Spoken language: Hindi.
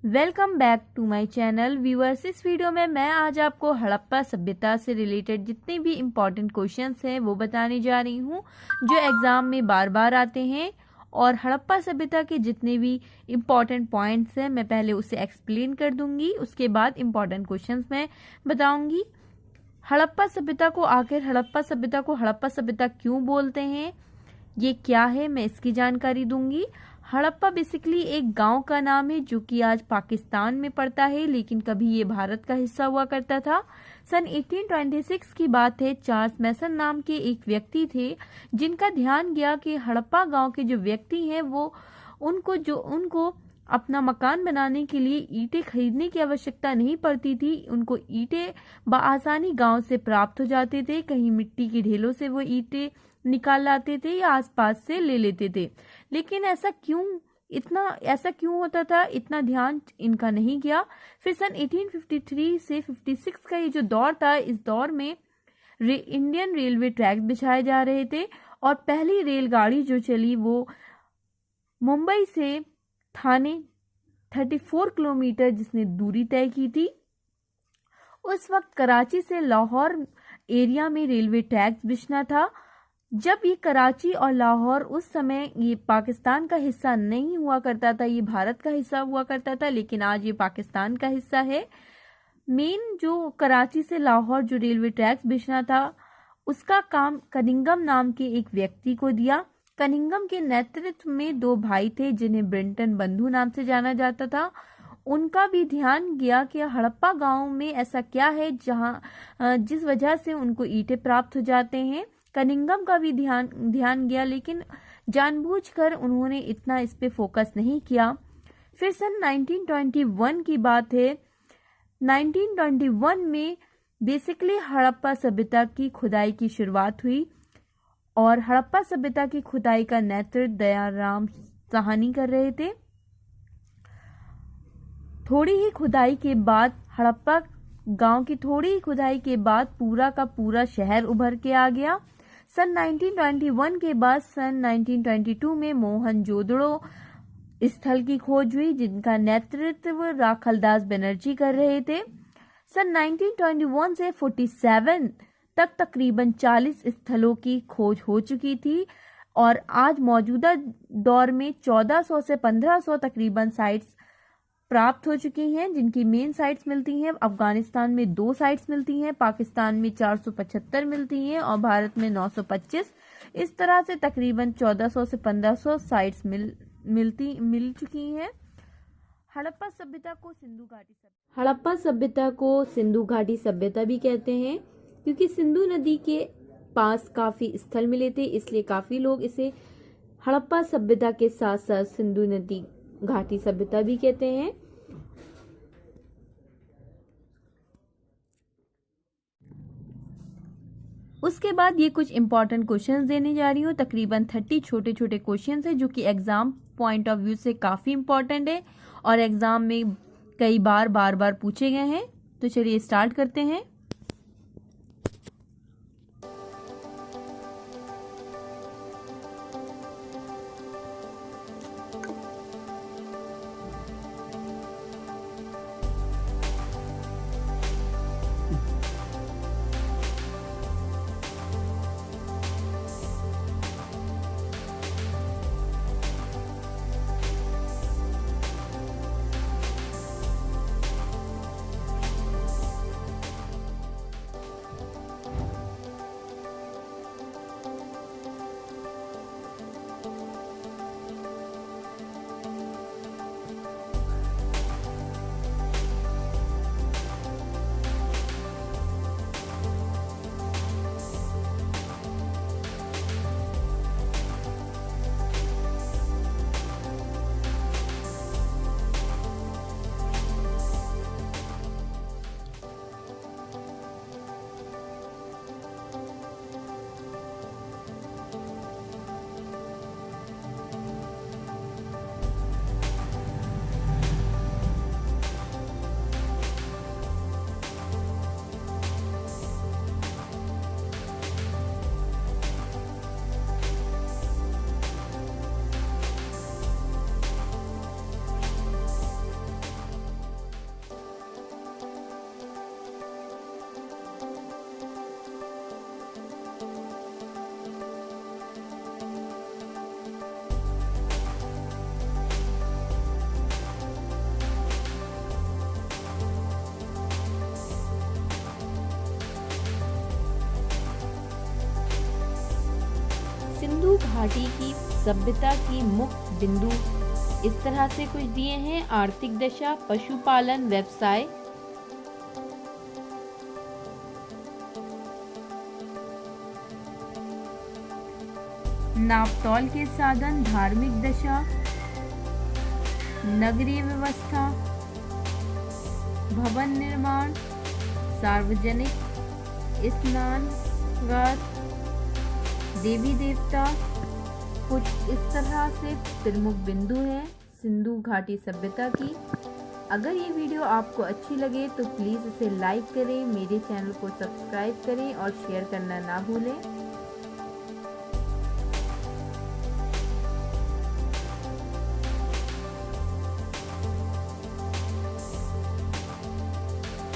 Welcome back to my channel viewers. इस वीडियो में मैं आज आपको हड़प्पा सभ्यता से रिलेटेड जितने भी इम्पॉर्टेंट क्वेश्चंस हैं वो बताने जा रही हूँ जो एग्ज़ाम में बार बार आते हैं। और हड़प्पा सभ्यता के जितने भी इम्पॉर्टेंट पॉइंट्स हैं मैं पहले उसे एक्सप्लेन कर दूंगी, उसके बाद इम्पॉर्टेंट क्वेश्चंस मैं बताऊंगी। हड़प्पा सभ्यता को हड़प्पा सभ्यता क्यों बोलते हैं, ये क्या है, मैं इसकी जानकारी दूंगी। हड़प्पा बेसिकली एक गांव का नाम है जो कि आज पाकिस्तान में पड़ता है, लेकिन कभी ये भारत का हिस्सा हुआ करता था। सन 1826 की बात है। चार्ल्स मैसन नाम के एक व्यक्ति थे जिनका ध्यान गया कि हड़प्पा गांव के जो व्यक्ति हैं वो उनको अपना मकान बनाने के लिए ईंटें खरीदने की आवश्यकता नहीं पड़ती थी। उनको ईंटें बआसानी गांव से प्राप्त हो जाते थे। कहीं मिट्टी के ढेलों से वो ईंटें निकाल लाते थे या आसपास से ले लेते थे। लेकिन ऐसा क्यों होता था, इतना ध्यान इनका नहीं गया। फिर सन 1853 से 56 का ये जो दौर था, इस दौर में इंडियन रेलवे ट्रैक बिछाए जा रहे थे और पहली रेलगाड़ी जो चली वो मुंबई से थाने 34 किलोमीटर जिसने दूरी तय की थी। उस वक्त कराची से लाहौर एरिया में रेलवे ट्रैक बिछना था। जब ये कराची और लाहौर, उस समय ये पाकिस्तान का हिस्सा नहीं हुआ करता था, ये भारत का हिस्सा हुआ करता था, लेकिन आज ये पाकिस्तान का हिस्सा है। मेन जो कराची से लाहौर जो रेलवे ट्रैक बिछना था उसका काम कनिंगम नाम के एक व्यक्ति को दिया। कनिंगम के नेतृत्व में दो भाई थे जिन्हें ब्रिंटन बंधु नाम से जाना जाता था। उनका भी ध्यान गया कि हड़प्पा गांव में ऐसा क्या है जिस वजह से उनको ईंटें प्राप्त हो जाते हैं। कनिंगम का भी ध्यान गया, लेकिन जानबूझकर उन्होंने इतना इस पे फोकस नहीं किया। फिर सन 1921 की बात है। 1921 में बेसिकली हड़प्पा सभ्यता की खुदाई की शुरुआत हुई और हड़प्पा सभ्यता की खुदाई का नेतृत्व दयाराम साहनी कर रहे थे। हड़प्पा गांव की थोड़ी ही खुदाई के बाद पूरा का पूरा शहर उभर के आ गया। सन 1921 के बाद सन 1922 में मोहनजोदड़ो स्थल की खोज हुई जिनका नेतृत्व राखलदास बनर्जी कर रहे थे। सन 1921 से 47 तक तकरीबन 40 स्थलों की खोज हो चुकी थी और आज मौजूदा दौर में 1400 से 1500 तकरीबन साइट्स प्राप्त हो चुकी हैं, जिनकी मेन साइट्स मिलती हैं अफगानिस्तान में 2 साइट्स मिलती हैं, पाकिस्तान में 475 मिलती हैं और भारत में 925। इस तरह से तकरीबन 1400 से 1500 साइट्स मिल चुकी हैं। हड़प्पा सभ्यता को सिंधु घाटी सभ्यता भी कहते हैं क्योंकि सिंधु नदी के पास काफी स्थल मिले थे, इसलिए काफी लोग इसे हड़प्पा सभ्यता के साथ साथ सिंधु नदी घाटी सभ्यता भी कहते हैं। उसके बाद ये कुछ इंपॉर्टेंट क्वेश्चंस देने जा रही हूँ। तकरीबन 30 छोटे छोटे क्वेश्चंस हैं जो कि एग्जाम पॉइंट ऑफ व्यू से काफी इंपॉर्टेंट है और एग्जाम में कई बार पूछे गए हैं। तो चलिए स्टार्ट करते हैं। घाटी की सभ्यता की मुख्य बिंदु इस तरह से कुछ दिए हैं। आर्थिक दशा, पशुपालन, व्यवसाय, नापतोल के साधन, धार्मिक दशा, नगरीय व्यवस्था, भवन निर्माण, सार्वजनिक स्नानघाट, देवी देवता। कुछ इस तरह से प्रमुख बिंदु है सिंधु घाटी सभ्यता की। अगर ये वीडियो आपको अच्छी लगे तो प्लीज़ इसे लाइक करें, मेरे चैनल को सब्सक्राइब करें और शेयर करना ना भूलें।